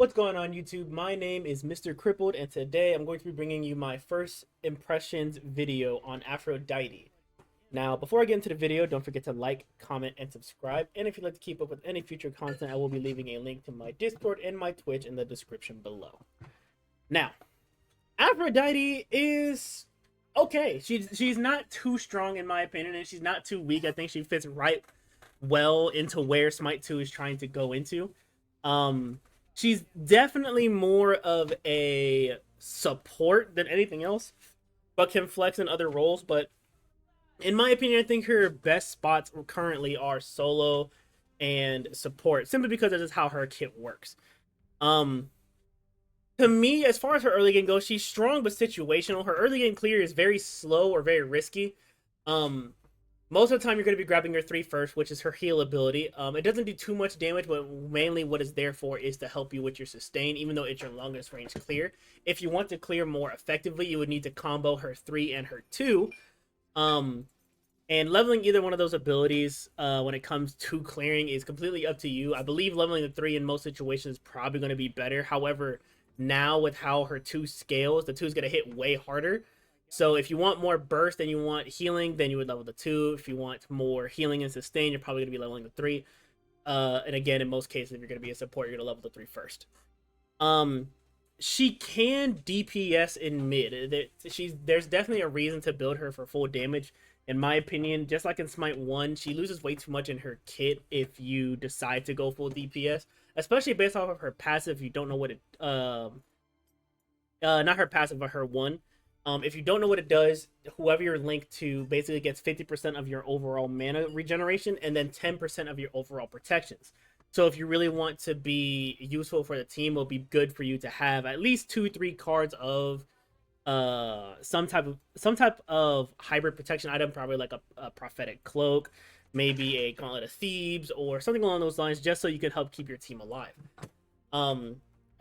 What's going on YouTube? My name is Mr. Crippled and today I'm going to be bringing you my first impressions video on Aphrodite. Now, before I get into the video, don't forget to like, comment, and subscribe. And if you'd like to keep up with any future content, I will be leaving a link to my Discord and my Twitch in the description below. Now, Aphrodite is okay. She's not too strong in my opinion, and she's not too weak. I think she fits right well into where Smite 2 is trying to go into. She's definitely more of a support than anything else, but can flex in other roles. But in my opinion, I think her best spots currently are solo and support, simply because that is how her kit works. Um, to me, as far as her early game goes, she's strong but situational. Her early game clear is very slow or very risky. Um, Most of the time, you're going to be grabbing your 3 first, which is her heal ability. It doesn't do too much damage, but mainly what it's there for is to help you with your sustain, even though it's your longest range clear. If you want to clear more effectively, you would need to combo her 3 and her 2. And leveling either one of those abilities when it comes to clearing is completely up to you. I believe leveling the 3 in most situations is probably going to be better. However, now with how her 2 scales, the 2 is going to hit way harder. So if you want more burst and you want healing, then you would level the 2. If you want more healing and sustain, you're probably going to be leveling the 3. And again, in most cases, if you're going to be a support, you're going to level the 3 first. She can DPS in mid. There's definitely a reason to build her for full damage. In my opinion, just like in Smite 1, she loses way too much in her kit if you decide to go full DPS. Especially based off of her passive, you don't know what it... not her passive, but her 1. If you don't know what it does, whoever you're linked to basically gets 50% of your overall mana regeneration and then 10% of your overall protections. So if you really want to be useful for the team, it'll be good for you to have at least 2-3 cards of some type of hybrid protection item, probably like a prophetic cloak, maybe a gauntlet of thieves or something along those lines, just so you can help keep your team alive.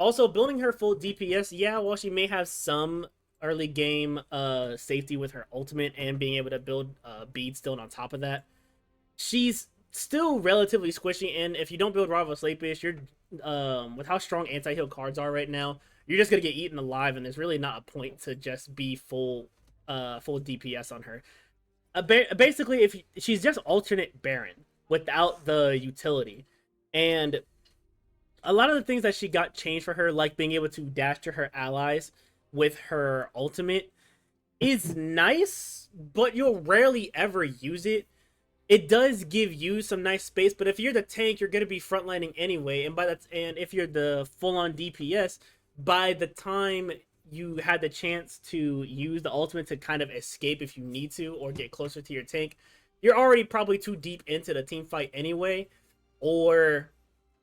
Also, building her full DPS, yeah, while she may have some early game safety with her ultimate and being able to build beads still on top of that, she's still relatively squishy. And if you don't build Rival Slapish, you're with how strong anti-heal cards are right now, you're just gonna get eaten alive, and there's really not a point to just be full DPS on her. Basically, if she's just alternate Baron without the utility, and a lot of the things that she got changed for her, like being able to dash to her allies with her ultimate, is nice, but you'll rarely ever use it. It does give you some nice space, but if you're the tank, you're going to be frontlining anyway, and if you're the full-on DPS, by the time you had the chance to use the ultimate to kind of escape if you need to or get closer to your tank, you're already probably too deep into the team fight anyway, or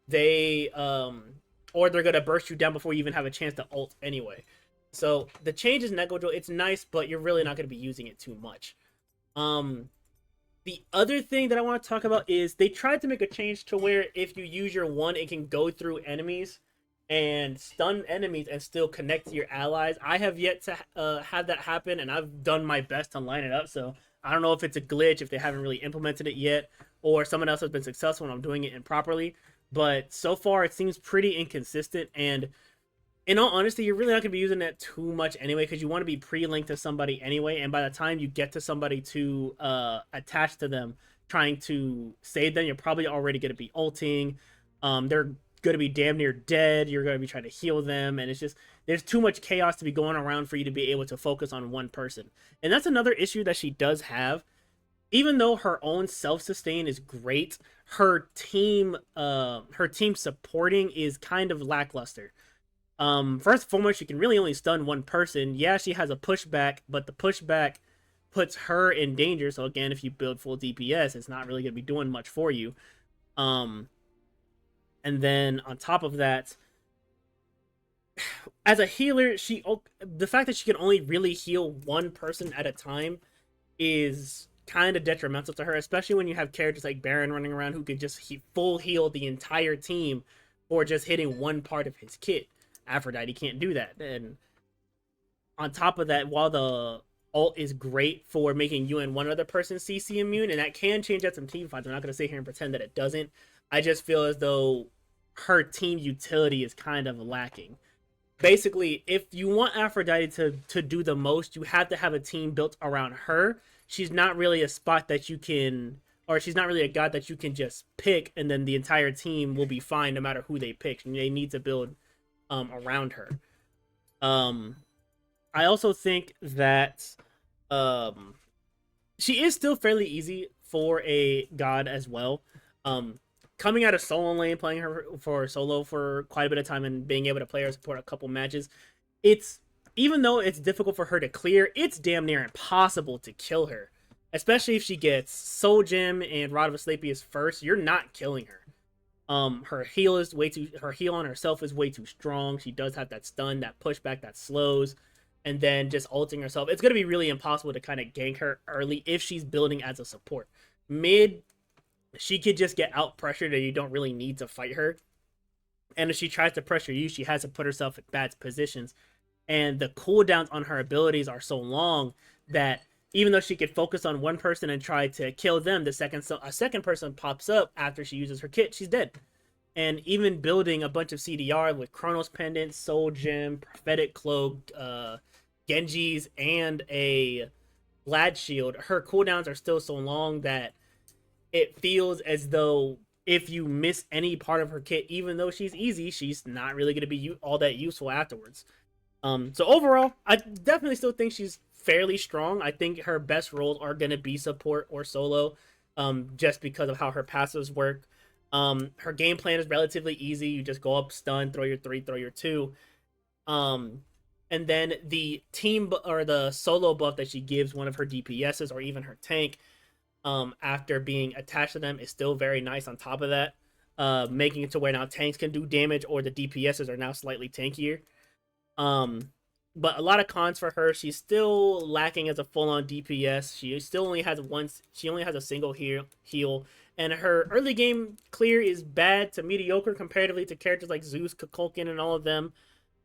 they're going to burst you down before you even have a chance to ult anyway. So the change is negligible. It's nice, but you're really not going to be using it too much. The other thing that I want to talk about is they tried to make a change to where if you use your 1, it can go through enemies and stun enemies and still connect to your allies. I have yet to have that happen, and I've done my best to line it up. So I don't know if it's a glitch, if they haven't really implemented it yet, or someone else has been successful and I'm doing it improperly. But so far, it seems pretty inconsistent, and in all honesty, you're really not going to be using that too much anyway, because you want to be pre-linked to somebody anyway, and by the time you get to somebody to attach to them, trying to save them, you're probably already going to be ulting. They're going to be damn near dead. You're going to be trying to heal them, and it's just, there's too much chaos to be going around for you to be able to focus on one person. And that's another issue that she does have. Even though her own self-sustain is great, her team supporting is kind of lackluster. First and foremost, she can really only stun one person. Yeah, she has a pushback, but the pushback puts her in danger. So again, if you build full DPS, it's not really going to be doing much for you. And then on top of that, as a healer, the fact that she can only really heal one person at a time is kind of detrimental to her, especially when you have characters like Baron running around who can just full heal the entire team or just hitting one part of his kit. Aphrodite can't do that. And on top of that, while the ult is great for making you and one other person CC immune, and that can change at some team fights, I'm not going to sit here and pretend that it doesn't. I just feel as though her team utility is kind of lacking. Basically, if you want Aphrodite to do the most, you have to have a team built around her. She's not really a spot that you can, or she's not really a god that you can just pick, and then the entire team will be fine no matter who they pick. And they need to build around her. Um, I also think that um, she is still fairly easy for a god as well. Um, Coming out of solo lane, playing her for solo for quite a bit of time, and being able to play her support a couple matches, it's even though it's difficult for her to clear, it's damn near impossible to kill her. Especially if she gets Soul Gem and Rod of Asclepius first, you're not killing her. Her heal is way too. Her heal on herself is way too strong. She does have that stun, that pushback, that slows, and then just ulting herself. It's gonna be really impossible to kind of gank her early if she's building as a support. Mid, she could just get out pressured and you don't really need to fight her. And if she tries to pressure you, she has to put herself in bad positions. And the cooldowns on her abilities are so long that even though she could focus on one person and try to kill them, a second person pops up after she uses her kit, she's dead. And even building a bunch of CDR with Chronos Pendant, Soul Gem, Prophetic Cloak, Genji's, and a Glad Shield, her cooldowns are still so long that it feels as though if you miss any part of her kit, even though she's easy, she's not really going to be all that useful afterwards. So overall, I definitely still think she's fairly strong. I think her best roles are going to be support or solo, just because of how her passives work. Her game plan is relatively easy. You just go up, stun, throw your 3, throw your 2. And then the team or the solo buff that she gives one of her DPSs or even her tank, after being attached to them, is still very nice on top of that. Making it to where now tanks can do damage or the DPSs are now slightly tankier. But a lot of cons for her. She's still lacking as a full-on DPS. She still only has a single heal, and her early game clear is bad to mediocre comparatively to characters like Zeus, Kukulkan, and all of them.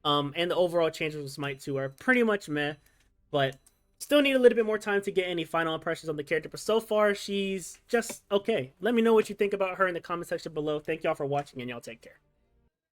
And the overall changes with Smite 2 are pretty much meh, but still need a little bit more time to get any final impressions on the character. But so far, she's just okay. Let me know what you think about her in the comment section below. Thank y'all for watching, and y'all take care.